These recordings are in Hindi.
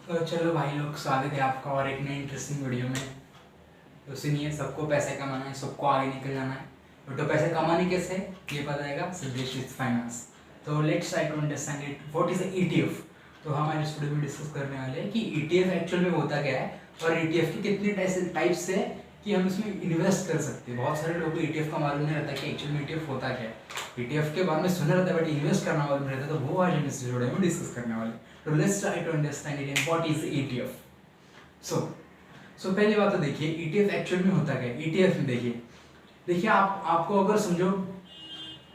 तो चलो भाई लोग, स्वागत है आपका और एक नई इंटरेस्टिंग वीडियो में। तो सुनिए, सबको पैसे कमाना है, सबको आगे निकल जाना है। तो पैसे कमाने कैसे, ये बताएगा सिद्धेश विद फाइनेंस। तो let's try to understand it what is ETF. तो हम आज इस वीडियो में डिस्कस करने वाले हैं कि ईटीएफ एक्चुअल में होता क्या है और ईटीएफ के कितने टाइप्स है कि हम इसमें इन्वेस्ट कर सकते हैं। बहुत सारे लोगों को ईटीएफ का मालूम नहीं रहता कि एक्चुअल में ईटीएफ होता क्या है। ईटीएफ के बारे में सुना रहता है बट इन्वेस्ट करना मालूम रहता है, तो वो आज हम इस वीडियो में डिस्कस करने वाले हैं। तो let's try to understand it and what is ETF. So पहली बात तो देखिए ईटीएफ एक्चुअल में होता क्या है। ईटीएफ में देखिए आपको अगर समझो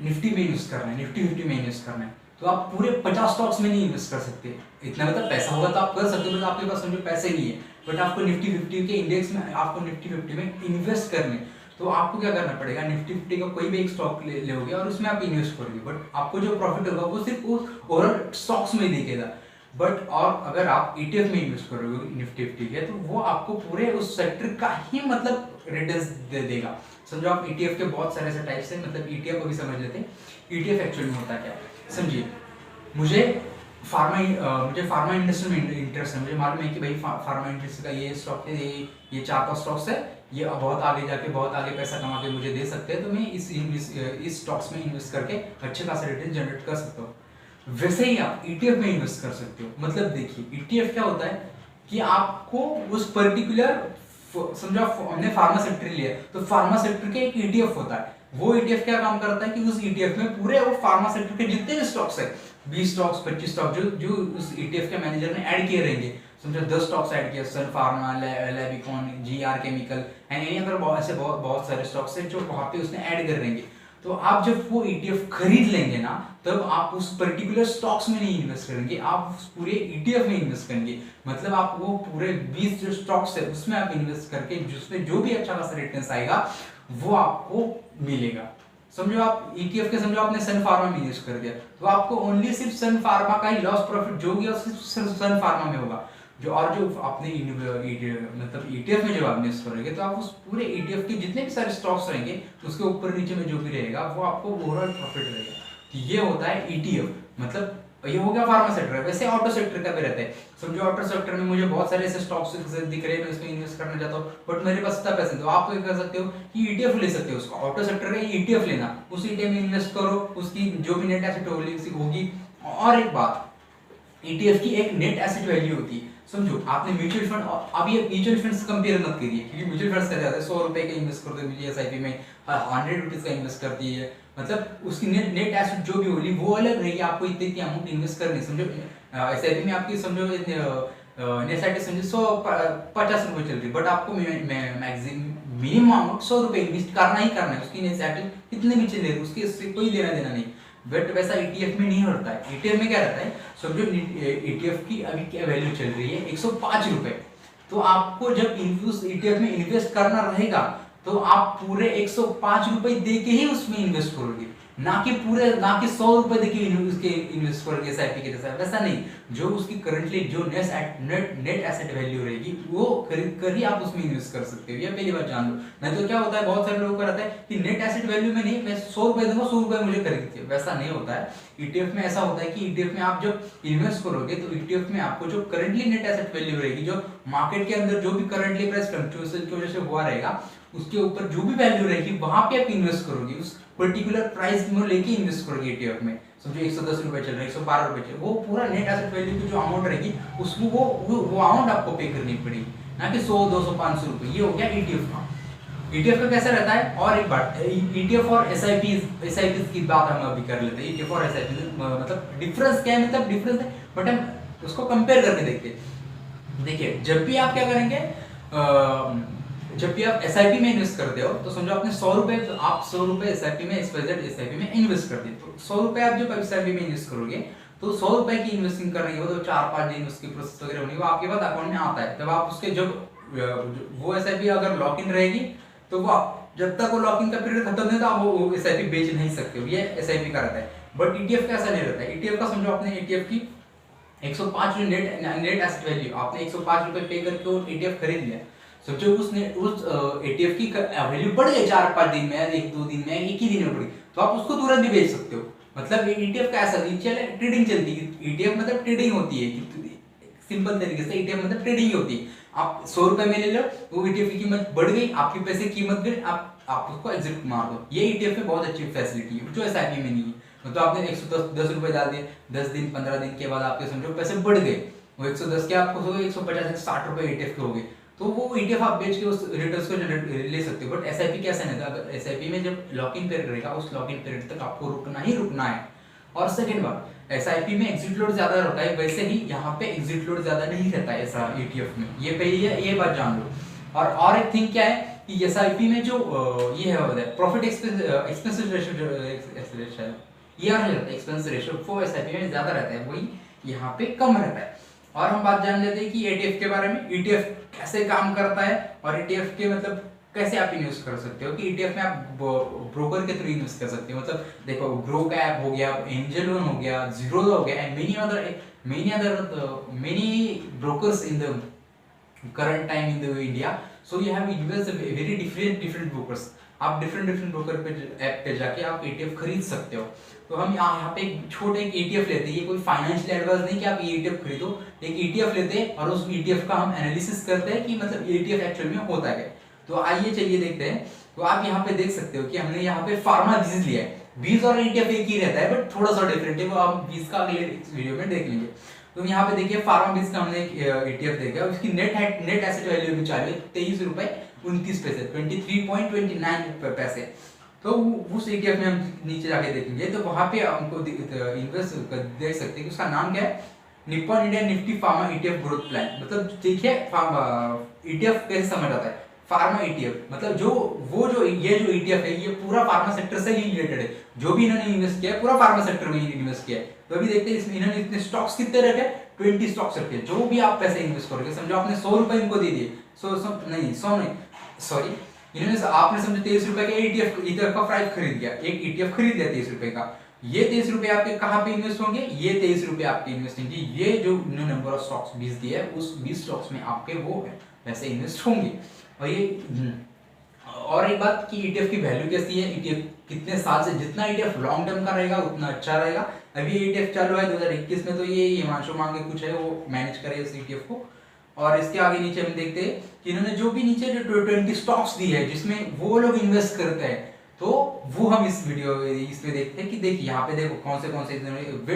निफ्टी में इन्वेस्ट करना है, निफ्टी 50 में इन्वेस्ट करना है, तो आप पूरे 50 स्टॉक्स में नहीं इन्वेस्ट कर सकते। इतना मतलब पैसा होगा तो आप कर सकते हो, बट आपके पास समझो पैसे नहीं है। बट आपको निफ्टी 50 के इंडेक्स में, आपको निफ्टी 50 में इन्वेस्ट करने, तो आपको क्या करना पड़ेगा, निफ्टी 50 का कोई भी एक स्टॉक लोगे और उसमें आप इन्वेस्ट करोगे, बट आपको जो प्रॉफिट होगा वो सिर्फ उस ओवरऑल स्टॉक्स में दिखेगा। बट और अगर आप ईटीएफ में इन्वेस्ट करोगे निफ्टी 50 के, तो वो आपको पूरे उस सेक्टर का ही मतलब रिटर्न्स दे देगा। समझो आप ईटीएफ के बहुत सारे ऐसे टाइप्स हैं, मतलब ईटीएफ को भी समझ लेते हैं। ईटीएफ एक्चुअल में होता क्या है समझिए। मुझे फार्मा इंडस्ट्री में इंटरेस्ट है। मुझे मालूम है कि भाई फार्मा इंडस्ट्री का ये स्टॉक है, ये 4-5 स्टॉक्स है, ये बहुत आगे जाके बहुत आगे पैसा कमा के मुझे दे सकते हैं, तो मैं इस स्टॉक्स में इन्वेस्ट करके अच्छे खासा रिटर्न जनरेट कर सकता हूँ। वैसे ही आप ईटीएफ में इन्वेस्ट कर सकते हो। मतलब देखिए ईटीएफ क्या होता है कि आपको उस पर्टिकुलर, समझो हमने फार्मा सेक्टर लिया तो फार्मा सेक्टर के एक ईटीएफ होता है। वो ईटीएफ क्या काम करता है कि उस ईटीएफ में पूरे वो फार्मा सेक्टर के जितने भी स्टॉक्स है, 20 स्टॉक्स 25 स्टॉक जो उस ईटीएफ के मैनेजर ने ऐड किए रहेंगे। समझो 10 स्टॉक्स ऐड किया, सन फार्मा, लेबिकॉन, GR chemical and any other, बहुत सारे स्टॉक्स है जो वहां पे उसने ऐड कर रहेंगे। तो आप जब वो ईटीएफ खरीद लेंगे ना, तब आप उस पर्टिकुलर स्टॉक्स में नहीं इन्वेस्ट करेंगे, आप उस पूरे ईटीएफ में इन्वेस्ट करेंगे। मतलब आप वो पूरे 20 जो स्टॉक्स है उसमें आप इन्वेस्ट करके जिसमें जो भी अच्छा खासा रिटर्न आएगा वो आपको मिलेगा। समझो आप ईटीएफ के, समझो आपने सन फार्मा में इन्वेस्ट कर दिया, तो आपको ओनली सिर्फ सन फार्मा का ही लॉस प्रॉफिट जो होगा सिर्फ सन फार्मा में होगा। जो आपने मतलब ईटीएफ में जब आप इन्वेस्ट करोगे, तो आप उस पूरे ईटीएफ के जितने भी सारे स्टॉक्स रहेंगे उसके ऊपर नीचे में जो भी रहेगा वो आपको ओवरऑल प्रॉफिट रहेगा। तो ये होता है ईटीएफ। मतलब ये हो गया फार्मा सेक्टर। वैसे ऑटो सेक्टर का भी रहता है। समझो ऑटो सेक्टर में मुझे बहुत सारे ऐसे स्टॉक्स दिख रहे हैं, मैं इसमें इन्वेस्ट करना चाहता हूँ, बट मेरे पास इतना पैसा, तो आप क्या कर सकते हो कि ईटीएफ ले सकते हो। उसका ऑटो सेक्टर का ईटीएफ लेना, उस ईटीएफ में इन्वेस्ट करो, उसकी जो भी नेट एसेट होगी। और एक बात, ईटीएफ की एक नेट एसेट वैल्यू होती है। समझो आपने म्यूचुअल फंड, अब ये म्यूचुअल फंड से कंपेयर मत करिए, क्योंकि म्यूचुअल फंड्स क्या जाते हैं, 100 रुपए का इन्वेस्ट कर दो एसआईपी में, 100 रुपीज का इन्वेस्ट कर दिए, मतलब उसकी नेट एसेट जो भी होगी वो अलग रहेगी। आपको इतनी अमाउंट इन्वेस्ट करनी। समझो एसआईपी में आपकी समझो नेट एसेट समझो 150 रुपए चल रही, बट आपको मैक्सिमम मिनिमम अमाउंट 100 रुपए इन्वेस्ट करना ही करना है। उसकी नेट एसेट कितने भी चले उसकी इससे कोई लेना देना नहीं। बट वैसा ईटीएफ में नहीं होता है। ईटीएफ में क्या रहता है, समझो ईटीएफ की अभी क्या वैल्यू चल रही है 105 रुपए, तो आपको जब ईटीएफ में इन्वेस्ट करना रहेगा तो आप पूरे 105 रुपए दे के ही उसमें इन्वेस्ट करोगे, ना कि 100 रुपए दे के उसके इन्वेस्ट करोगे एसआईपी के जैसा। वैसा नहीं, जो उसकी करंटली जो नेट एसेट वैल्यू रहेगी वो खरीद कर ही आप उसमें इन्वेस्ट कर सकते हो। ये पहली बात जान लो। नहीं तो क्या होता है, बहुत सारे लोगों का रहता है कि नेट एसेट वैल्यू में नहीं, मैं 100 रुपए दूंगा, 100 रुपए मुझे खरीदते। वैसा नहीं होता है। ईटीएफ में ऐसा होता है कि ईटीएफ में आप जब इन्वेस्ट करोगे तो ईटीएफ में आपको जो करंटली नेट एसेट वैल्यू रहेगी, जो मार्केट के अंदर जो भी करंटली प्राइस फ्लक्चुएशन की वजह से हुआ रहेगा, उसके ऊपर जो भी वैल्यू रहेगी वहां पे आप इन्वेस्ट करोगे, उस पर्टिकुलर प्राइस में लेके इन्वेस्ट करोगे ईटीएफ में। समझो 110 रुपए चल रहा है, 112 रुपए चल रहा है, वो पूरा नेट एसेट वैल्यू की जो अमाउंट रहेगी उसको वो अमाउंट आपको पे करनी पड़ेगी, ना कि 100 200 500 रुपए। ये हो गया ईटीएफ का। ईटीएफ का कैसा रहता है, और एक बात, ईटीएफ और एसआईपी की बात हम अभी कर लेते हैं। ईटीएफ और एसआईपी मतलब डिफरेंस क्या है, मतलब डिफरेंस है, बट हम उसको कंपेयर करके देखते हैं। देखिए जब भी आप क्या करेंगे, जब भी आप एसआईपी में इन्वेस्ट करते हो, तो समझो आपने 100 रुपए, तो आप 100 रुपए एसआईपी में एसआईपी में इन्वेस्ट कर दिए, तो 100 रुपए आप जब एसआईपी में इन्वेस्ट करोगे, तो 100 रुपए की इन्वेस्टिंग कर रही हो, तो 4-5 दिन उसकी प्रोसेस वगैरह होनी, वो आपके पास अकाउंट में आता है। तब आप उसके जब वो एसआईपी अगर लॉक इन रहेगी, तो वो जब तक वो लॉक इन का पीरियड खत्म नहीं होता आप वो एसआईपी बेच नहीं सकते हो। ये एसआईपी का रहता है। बट ईटीएफ का ऐसा नहीं रहता है। ईटीएफ का समझो आपने ईटीएफ की 105 जो नेट एसेट वैल्यू, आपने 105 रुपए पे करके वो ईटीएफ खरीद लिया। सोचो उस एटीएफ की वैल्यू बढ़ गई 4-5 दिन में, 1-2 दिन में, एक ही दिन में बढ़ी, तो आप उसको तुरंत भी बेच सकते हो। मतलब ईटीएफ का ऐसा ट्रेडिंग चलती है। ईटीएफ मतलब ट्रेडिंग होती है कि सिंपल तरीके से ETF मतलब ट्रेडिंग होती है। आप 100 रुपए में ले लो, वो ETF की कीमत बढ़ गई, आपके पैसे की कीमत गई, आप उसको एग्जिट मार दो। ये ETF में बहुत अच्छी फैसिलिटी है जो SIP में नहीं है। मतलब आपने 110 रुपए डाल दिए, 10 दिन 15 दिन के बाद आपके समझो पैसे बढ़ गए, वो 110 के आपको हो गए 150 60 रुपए ETF के हो गए, तो वो ETF आप बेच के उस रिटर्न्स को ले सकते हो। बट SIP कैसा नहीं था, अगर SIP में जब लॉक इन पीरियड रहेगा उस लॉक इन पीरियड तक आपको रुकना ही रुकना है। और सेकेंड बात, SIP में एग्जिट लोड ज्यादा रहता है, वैसे ही यहाँ पे एग्जिट लोड ज्यादा नहीं रहता है ऐसा ETF में, ये पहले ये बात जान लो। और एक थिंग क्या है कि SIP में जो ये है प्रॉफिट एक्सपेंस रेशियो, ये एक्सपेंस रेशियो वो SIP में ज्यादा रहता है, वही यहाँ पे कम रहता है। और हम बात जान लेते हैं कि ETF के बारे में, ETF कैसे काम करता है और ETF के मतलब कैसे आप इन्वेस्ट कर सकते हो। कि ETF में आप ब्रोकर के थ्रू इन्वेस्ट कर सकते हो। मतलब देखो ग्रो का ऐप हो गया, एंजल वन हो गया, जीरो हो गया, and many brokers in the current time in the India. So you have invest very different brokers. आप डिफरेंट ब्रोकर पे ऐप पे जाके आप ETF खरीद सकते हो। तो हम यहाँ पे एक छोटे एक ETF लेते हैं, ये कोई फाइनेंशियल एडवाइस नहीं कि आप ये ETF खरीदो, एक ETF लेते हैं और उस ETF का हम एनालिसिस करते हैं कि मतलब ETF एक्चुअल में होता है। तो आइए चलिए देखते हैं। तो आप यहाँ पे देख सकते हो कि हमने यहाँ पे फार्मा बीज लिया है, बीज और ETF एक ही रहता है बट थोड़ा सा डिफरेंट है, वो आप बीज का अगले वीडियो में देख लेंगे। तो यहाँ पे देखिए फार्मा बीज का हमने एक ETF देखा, उसकी नेट एसेट वैल्यू भी चालू है 23 रुपए 29 पैसे, 23.29 पैसे। तो उस ETF में हम नीचे जाके देखेंगे तो वहां पे हमको इन्वेस्ट देख सकते हैं कि उसका नाम क्या है, Nippon India Nifty pharma ETF growth plan. मतलब देखिए ETF कैसे समझ आता है, फार्मा ETF मतलब ये जो ETF है ये पूरा फार्मा सेक्टर से ही रिलेटेड है। जो भी इन्होंने इन्वेस्ट किया है पूरा फार्मा सेक्टर में ही इन्वेस्ट किया है। तो अभी देखते हैं इसमें इन्होंने इतने स्टॉक्स कितने रखे, 20 स्टॉक्स रखे। जो भी आप पैसे इन्वेस्ट करोगे, समझो आपने 100 रुपए इनको दे दिए, 100 नहीं सॉरी, इन्होंने आपने समझो 23 रुपए का ETF का प्राइस खरीद गया, एक ETF खरीद लिया 23 रुपए का। ये 23 रुपए आपके कहाँ पे इन्वेस्ट होंगे, ये 23 रुपए आपके इन्वेस्ट होंगे, ये जो नंबर ऑफ स्टॉक्स 20 दिए है उस 20 स्टॉक्स में आपके वो पैसे इन्वेस्ट होंगे। और एक बात कि ETF की वैल्यू कैसी है, ETF कितने साल से, जितना ETF लॉन्ग टर्म का रहेगा उतना अच्छा रहेगा। अभी ETF चालू है 2021 में, तो ये हिमांशु मांगे कुछ है वो मैनेज करे इस ETF को। और इसके आगे नीचे हम देखते हैं कि इन्होंने जो भी नीचे जो 20 स्टॉक्स दी है जिसमें वो लोग इन्वेस्ट करते हैं, तो वो हम इसमें देखते हैं कि देखिए यहाँ पे देखो कौन से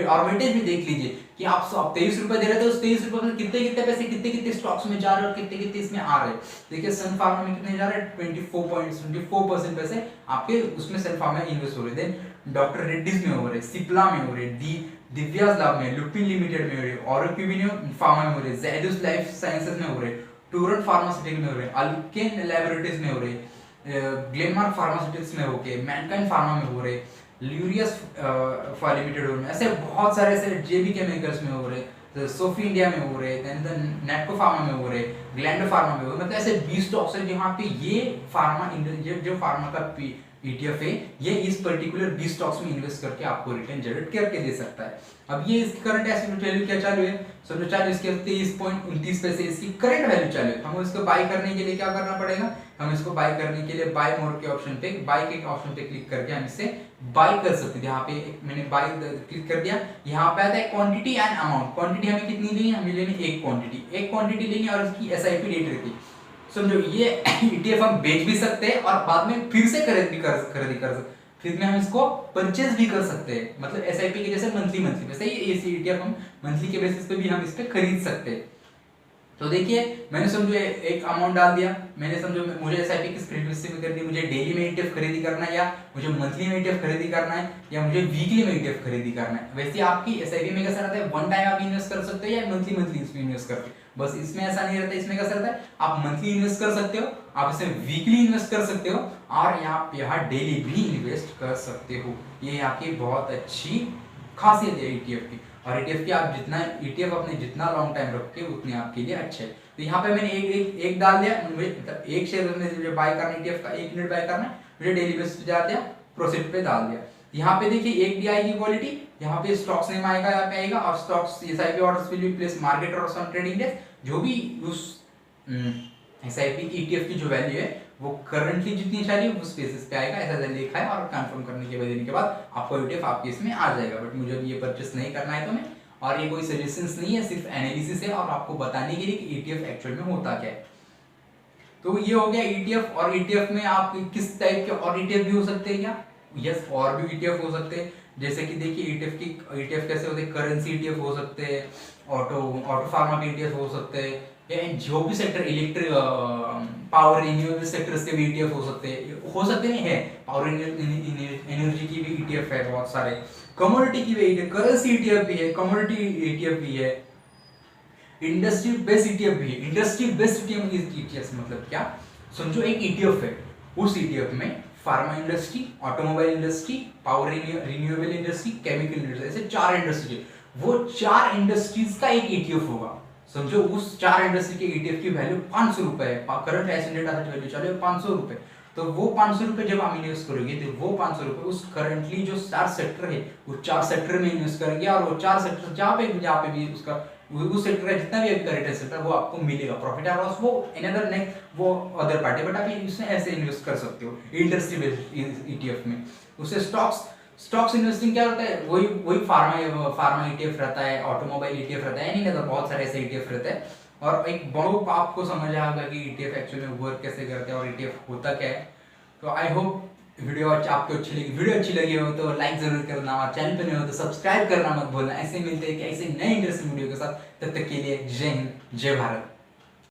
और वेटेज भी देख लीजिए कि आप 23 रुपए दे रहे थे, उस 23 रुपए में कितने पैसे कितने स्टॉक्स में जा रहे और कितने इसमें आ रहे हैं। देखिए सन फार्मा में कितने जा रहे हैं, 24.24% पैसे आपके उसमें सन फार्मा में इन्वेस्ट हो रहे। देन डॉक्टर रेड्डीज में हो रहे, सिप्ला में हो रहे, दिव्यास लैब में, लुपिन लिमिटेड में हो रहे, ऑरोक्यूबिनो फार्मा में हो रहे, ज़ायडस लाइफ साइंसेज में हो रहे, टूरेंट फार्मास्यूटिकल में हो रहे, अल्केन लैबोरेटरीज में हो रहे, ग्लेनमार्क फार्मास्यूटिक्स में होके, मैनकाइंड फार्मा में हो रहे, ल्यूरियस लिमिटेड हो रहे, ऐसे बहुत सारे ऐसे जेबी केमिकल्स में हो रहे, सोफी इंडिया में हो रहे, नेटको फार्मा में हो रहे, ग्लैंडो फार्मा में हो रहे। मतलब ऐसे 20 स्टॉक्स है जहाँ पे ये फार्मा जो फार्मा का ETF है ये इस पर्टिकुलर 20 स्टॉक्स में इन्वेस्ट करके आपको रिटर्न जनरेट करके दे सकता है। अब ये इसकी करंट एसेट वैल्यू क्या चालू है, समझो चालू इसके 23.29 पैसे इसकी करंट वैल्यू चालू है। हम इसको बाय करने के लिए क्या करना पड़ेगा, हम इसको बाय करने के लिए बाय मोर के ऑप्शन पे, बाय के ऑप्शन पे क्लिक करके हम इसे बाय कर सकते हैं। यहाँ पे मैंने बाय क्लिक कर दिया, यहाँ पे आता है क्वांटिटी एंड अमाउंट। क्वांटिटी हमें कितनी लेनी है, हमें लेनी एक क्वांटिटी लेनी है और उसकी SIP डेट रहती है। समझो ये ETF हम बेच भी सकते हैं और बाद में फिर से खरीदी कर सकते, फिर में हम इसको परचेज भी कर सकते हैं। मतलब SIP के जैसे मंथली वैसे ये ETF हम मंथली के बेसिस पे भी हम इस पे खरीद सकते हैं। तो देखिए मैंने समझो एक अमाउंट डाल दिया, मैंने समझो मुझे SIP किस फ्रीक्वेंसी में करनी है, मुझे डेली में ETF खरीदी करना है या मुझे मंथली में ETF खरीदी करना है या मुझे वीकली में ETF खरीदी करना है। वैसे आपकी SIP में कैसा रहता है, वन टाइम आप इन्वेस्ट कर सकते हो या मंथली इसमें इन्वेस्ट करते हो। बस इसमें ऐसा नहीं रहता, इसमें कैसा रहता है आप मंथली इन्वेस्ट कर सकते हो, आप इसे वीकली इन्वेस्ट कर सकते हो और यहाँ डेली भी इन्वेस्ट कर सकते हो। ये आपकी बहुत अच्छी खासियत है ETF की। और ETF की आप ETF अपने जितना लॉन्ग टाइम रखोगे उतने आपके लिए अच्छे है। तो यहाँ पे मैंने एक डाल दिया, मतलब एक शेयर में मुझे बाय करना ETF का 1 यूनिट बाय करना है, मुझे डेली बेसिस पे जा दिया, प्रोसीड पे डाल दिया। यहाँ पे देखिए एक डी आएगी क्वालिटी, यहाँ पे स्टॉक्स नेम आएगा, यहाँ पे आएगा और stocks SIP orders will be place market और ऑन ट्रेडिंग डेस्क। जो भी उस SIP की ETF की जो वैल्यू है वो करंटली जितनी चाहिए उस बेसिस पे आएगा, ऐसा लिखा है। और कंफर्म करने के बाद आपको ETF आपके इसमें आ जाएगा। बट मुझे ये परचेस नहीं करना है तो मैं और ये कोई सजेशंस नहीं है, सिर्फ एनालिसिस है और आपको बताने के लिए कि ETF एक्चुअल में होता क्या है। तो ये हो गया ETF। और ETF में आप किस टाइप के और ETF भी हो सकते हैं क्या? यस, और भी ETF हो सकते हैं। जैसे कि देखिए ETF कैसे होते हैं, करेंसी ETF हो सकते हैं, ऑटो फार्मा के ETF हो सकते हैं, या जो भी sector electric power renewable sectors के भी ETF हो सकते नहीं है, पावर एनर्जी की भी ETF है बहुत सारे, कमोडिटी की भी, करेंसी ETF भी है, कमोडिटी ETF भी है, इंडस्ट्री बेस्ड ETF भी है। इंडस्ट्री बेस्ड ETF मतलब क्या? समझो एक ETF है, उस ETF में pharma industry, automobile industry, power renewable industry, chemical industry, ऐसे 4 इंडस्ट्री, वो 4 इंडस्ट्रीज का एक ETF होगा। समझो उस 4 इंडस्ट्री के ETF की वैल्यू 500 रुपए है, करंट एसेट वैल्यू चले 500 रुपए। तो वो 500 रुपए जब आप इन्वेस्ट करोगे तो वो 500 रुपए उस करंटली जो 4 सेक्टर है वो 4 सेक्टर में इन्वेस्ट करेंगे, और वो 4 सेक्टर जहाँ पे भी उसका उस सेक्टर का जितना भी करेक्ट सेक्टर वो आपको मिलेगा, प्रॉफिट और लॉस वो अनदर नेक्स्ट वो अदर पार्टी, बट आप इसमें ऐसे इन्वेस्ट कर सकते हो इंडस्ट्री बेस्ड ETF में। उससे स्टॉक्स इन्वेस्टिंग क्या होता है, वही फार्मा ETF रहता है, ऑटोमोबाइल ETF रहता है, नहीं बहुत सारे ऐसे ETF रहते हैं। और एक बहुत आपको समझ आएगा कि ETF एक्चुअली में वर्क कैसे करते हैं और ETF होता क्या है। तो आई होप वीडियो आपको अच्छी लगी हो तो लाइक जरूर करना, और चैनल पे नहीं हो तो सब्सक्राइब करना मत भूलना। ऐसे मिलते हैं कि ऐसे नए इंटरेस्टिंग वीडियो के साथ, तब तक के लिए जय हिंद, जय भारत।